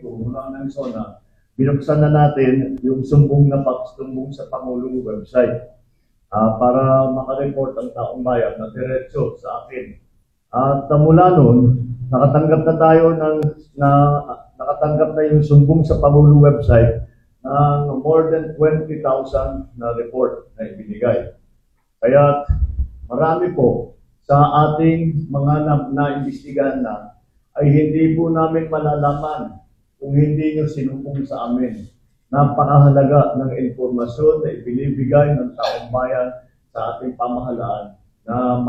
ko mula ng SONA, binuksan na natin yung sumbong na pagsumbong sa Pangulong website para makareport ang taong bayan na diretso sa akin. At mula noon, nakatanggap na tayo nakatanggap na yung sumbong sa Pangulong website ng more than 20,000 na report na ibinigay. Kaya marami po sa ating mga na-imbestigahan na ay hindi po namin malalaman kung hindi nyo sinumbong sa amin. Napakahalaga ng informasyon na ibinibigay ng taong bayan sa ating pamahalaan na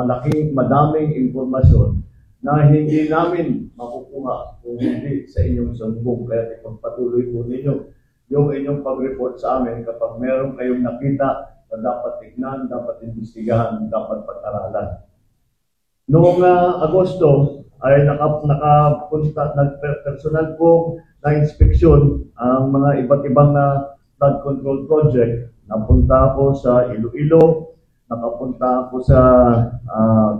madaming informasyon na hindi namin makukuha kung hindi sa inyong sumbong. Kaya ipagpatuloy po ninyo yung inyong pag-report sa amin kapag meron kayong nakita na dapat tignan, dapat imbestigahan, dapat pag-aralan. Noong Agosto ay personal po na inspeksyon ang mga iba't ibang flood control project. Napunta ako sa Iloilo, nakapunta ako sa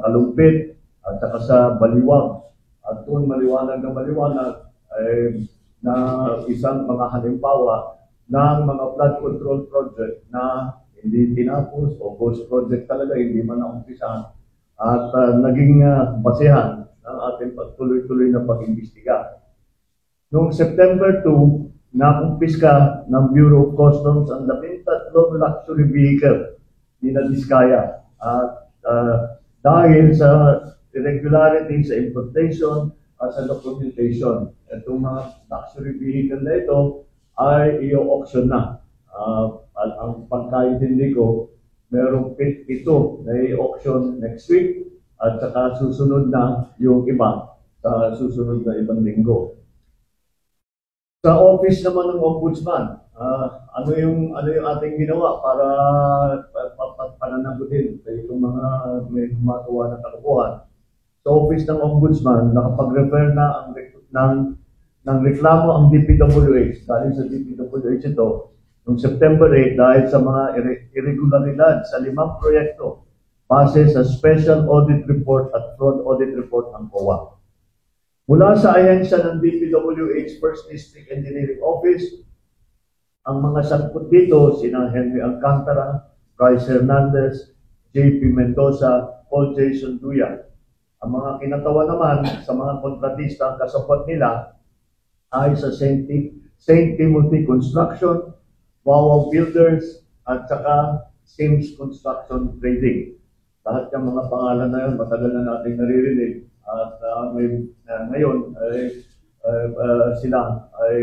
Kalumpit, at saka sa Baliwag. At doon maliwanag ay na isang mga halimbawa ng mga flood control project na hindi tinapos o ghost project talaga, hindi man naumpisahan at naging basehan ng ating pagtuloy-tuloy na pag-imbestiga. Noong September 2, nakumpiska ng Bureau of Customs ang 13 luxury vehicle ni Diskaya at dahil sa irregularity sa importation at sa documentation. Itong mga luxury vehicle na ito ay i-auction na. Ang pagkaintindi ko, merong 52 na i-auction next week at saka susunod na yung iba sa susunod na ibang linggo. Sa office naman ng Ombudsman, ano yung ating ginawa para pananagutin sa itong mga may gumagawa ng kalokohan. Sa office ng Ombudsman, nakapag-refer na ng reklamo ang DPWH. Dahil sa DPWH ito, noong September 8, dahil sa mga irregularidad sa 5 proyekto, base sa Special Audit Report at Fraud Audit Report ng COA. Mula sa ahensya ng DPWH First District Engineering Office, ang mga sangkot dito, sina Henry Alcantara, Bryce Hernandez, JP Mendoza, Paul Jason Duyan. Ang mga kinatawa naman sa mga kontratista, ang kasapot nila ay sa St. Timothy Construction, Wawa Builders, at saka Sims Construction Trading. Lahat ng mga pangalan na yun, matagal na natin naririnig. At ngayon, sila ay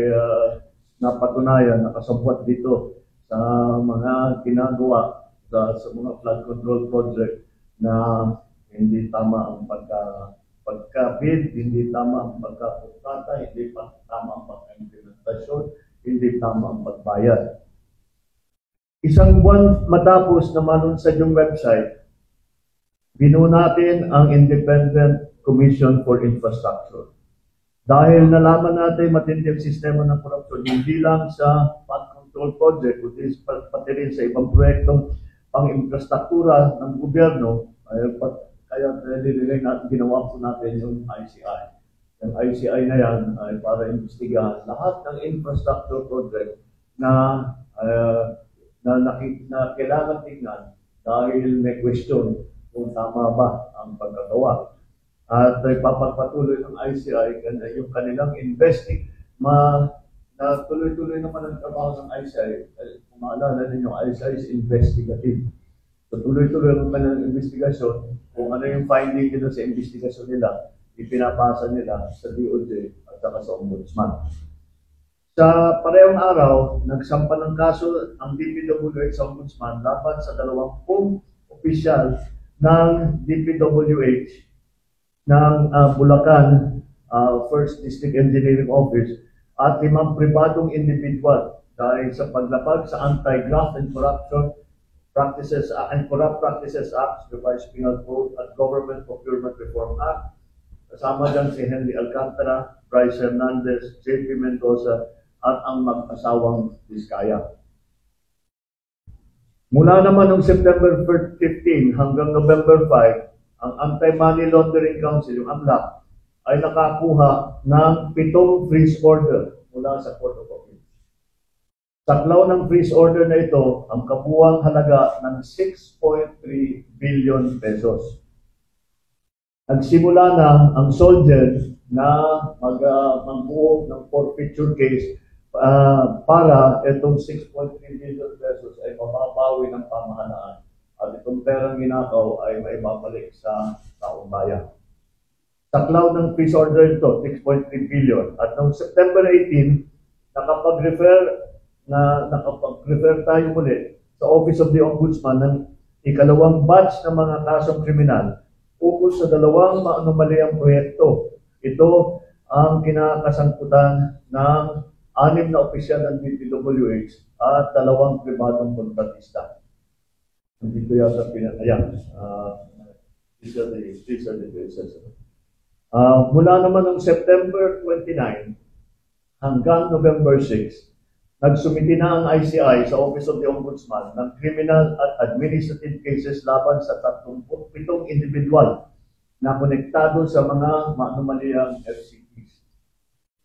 napatunayan, nakasabwat dito sa mga ginagawa sa mga flood control project na hindi tama ang pagka-bid, hindi tama ang pagka-kontrata, hindi tama ang pagka-implementasyon, hindi tama ang pagbayad. Isang buwan matapos na malunsad yung website, binuo natin ang Independent Commission for Infrastructure. Dahil nalaman natin matindi ang sistema ng korupsyon, hindi lang sa flood control project, kundi pati rin sa ibang proyektong pang-infrastruktura ng gobyerno, kaya ginawa po natin yung ICI. Yung ICI na yan ay para imbestigahan lahat ng infrastructure project na kailangan tingnan dahil may question kung tama ba ang pagkagawa. At ipapagpatuloy ng ICI yung kanilang investing. Na tuloy-tuloy naman ang trabaho ng ICI. Kung maalala ninyo, ICI is investigative. So tuloy-tuloy ang kanilang investigasyon. Kung ano yung finding nila sa investigasyon nila, ipinapasa nila sa DOJ at saka sa Ombudsman. Sa parehong araw, nagsampa ng kaso ang DPWH sa Ombudsman laban sa 20 opisyal ng DPWH ng Bulacan First District Engineering Office at 5 pribadong individual dahil sa paglabag sa Anti-Graft and Corruption Practices and Corrupt Practices Act, Revised Penal Code at Government Procurement Reform Act. Kasama dyan si Henry Alcantara, Bryce Hernandez, JP Mendoza at ang mag-asawang Diskaya. Mula naman noong September 15 hanggang November 5, ang Anti-Money Laundering Council, yung AMLAC, ay nakakuha ng 7 freeze order mula sa Court of Appeals. Saklaw ng freeze order na ito ang kabuuang halaga ng 6.3 billion pesos. Nagsimula na ang Solgen na magbuo ng forfeiture case para itong 6.3 billion pesos ay mababawi ng pamahalaan at itong perang ginakaw ay maibabalik sa taong bayan. Saklaw ng freeze order ito, 6.3 billion. At noong September 18, nakapag-refer tayo muli sa Office of the Ombudsman ng ikalawang batch ng mga kasong kriminal ukol sa dalawang maanomaliang proyekto. Ito ang kinakasangkutan ng 6 na opisyal ng DPWH at 2 pribadong kontratista. Dito yata pinanayan. These are the cases. Mula naman noong September 29 hanggang November 6, nagsumiti na ang ICI sa Office of the Ombudsman ng criminal at administrative cases laban sa 37 individual na konektado sa mga maanomaliang FCPs.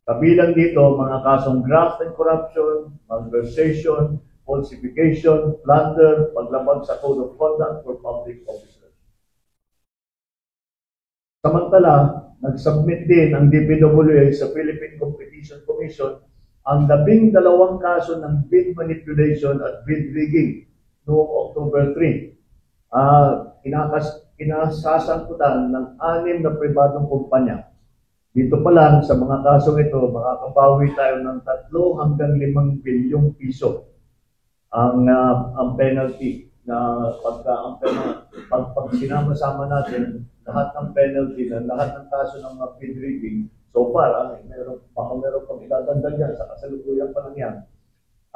Kabilang dito mga kasong graft and corruption, malversation, falsification, plunder, paglabag sa Code of Conduct for Public Officers. Samantala, nag-submit din ang DPWH sa Philippine Competition Commission ang 12 kaso ng bid manipulation at bid rigging noong October 3. Kinasasangkutan ng 6 na pribadong kumpanya. Dito pa lang sa mga kasong ito, makakabawi tayo ng 3 hanggang 5 bilyong piso ang penalty na pag sinama-sama natin lahat ng penalty na lahat ng kaso ng mga bid rigging. So far, meron pang idadagdag yan sa kasalukuyan pa lang yan,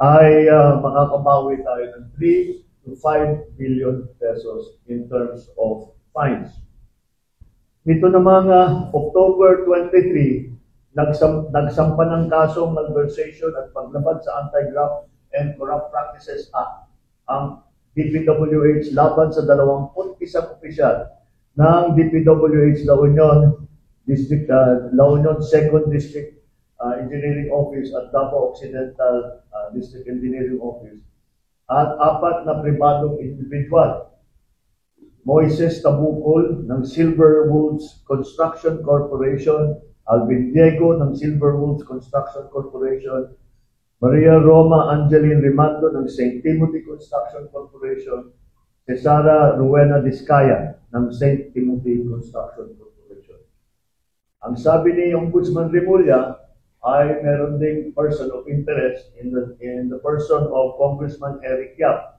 ay makakabawi tayo ng 3 to 5 billion pesos in terms of fines. Nito na mga October 23, nagsampa ng kasong malversation at paglabag sa Anti-Graft and Corrupt Practices Act ang DPWH laban sa 21 opisyal ng DPWH La Union La Union 2nd District Engineering Office at Davao Occidental District Engineering Office at 4 na pribadong individual. Moises Tabucol ng Silverwoods Construction Corporation, Alvin Diego ng Silverwoods Construction Corporation, Maria Roma Angeline Rimando ng St. Timothy Construction Corporation, Cesara Rowena Discaya ng St. Timothy Construction Corporation. Ang sabi ni Ombudsman Remulla ay meron ding person of interest in the person of Congressman Eric Yap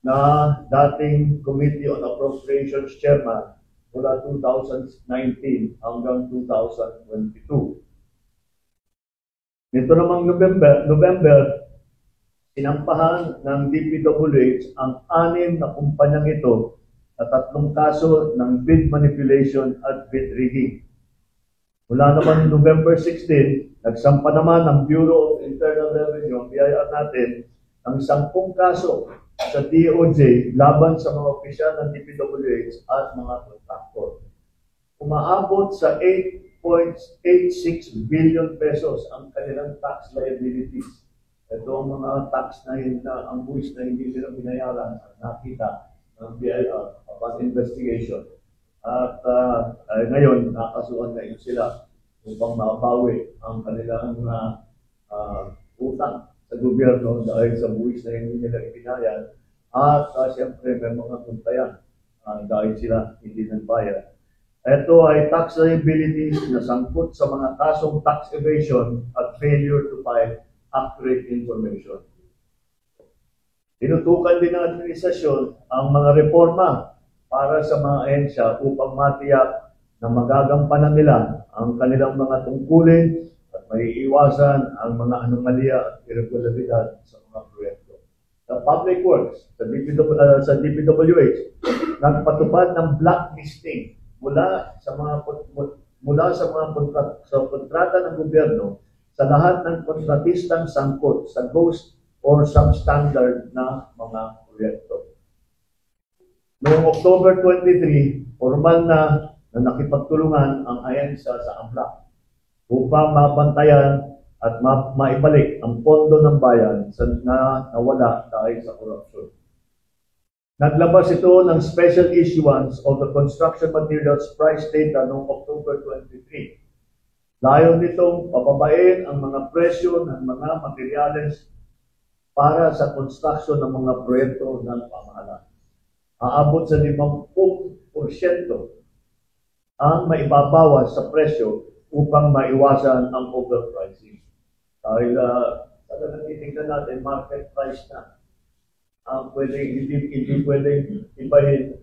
na dating Committee on Appropriations Chairman mula 2019 hanggang 2022. Nito namang November, sinampahan ng DPWH ang 6 na kumpanyang ito at 3 kaso ng bid manipulation at bid rigging. Mula naman November 16, nagsampa naman ang Bureau of Internal Revenue, BIR natin, ng 10 kaso sa DOJ laban sa mga opisyal ng DPWH at mga kontraktor. Umaabot sa 8.86 billion pesos ang kanilang tax liabilities. Ito ang mga tax na ang buwis na hindi nila binayaran at nakita ng BIR upon investigation. At ngayon, nakasuhan na yun sila upang mabawi ang kanilang utang sa gobyerno dahil sa buwis na hindi nila ibinayad. At siyempre, may mga kuntayan dahil sila hindi nagbayad. Ito ay tax liabilities na sangkot sa mga kasong tax evasion at failure to file accurate information. Tinutukan din ng administrasyon ang mga reforma para sa mga ahensya upang matiyak na magagampanan nila ang kanilang mga tungkulin at maiiwasan ang mga anomalya at irregularidad sa mga proyekto. Sa Public Works, sa DPWH, nagpatupad ng blacklisting mula sa mga kontrata ng gobyerno sa lahat ng kontratistang sangkot sa ghost or substandard na mga proyekto. Noong October 23, formal na nakipagtulungan ang ahensya sa AMLAC upang mabantayan at maibalik ang pondo ng bayan na nawala dahil sa korupsyon. Naglabas ito ng special issuance of the construction materials price data noong October 23. Layo nitong pababain ang mga presyo ng mga materyales para sa construction ng mga proyekto ng pamahalaan. Aabot sa 50% ang maibabawas sa presyo upang maiwasan ang overpricing. Dahil talagang titignan natin, market price na. Hindi pwedeng ibahin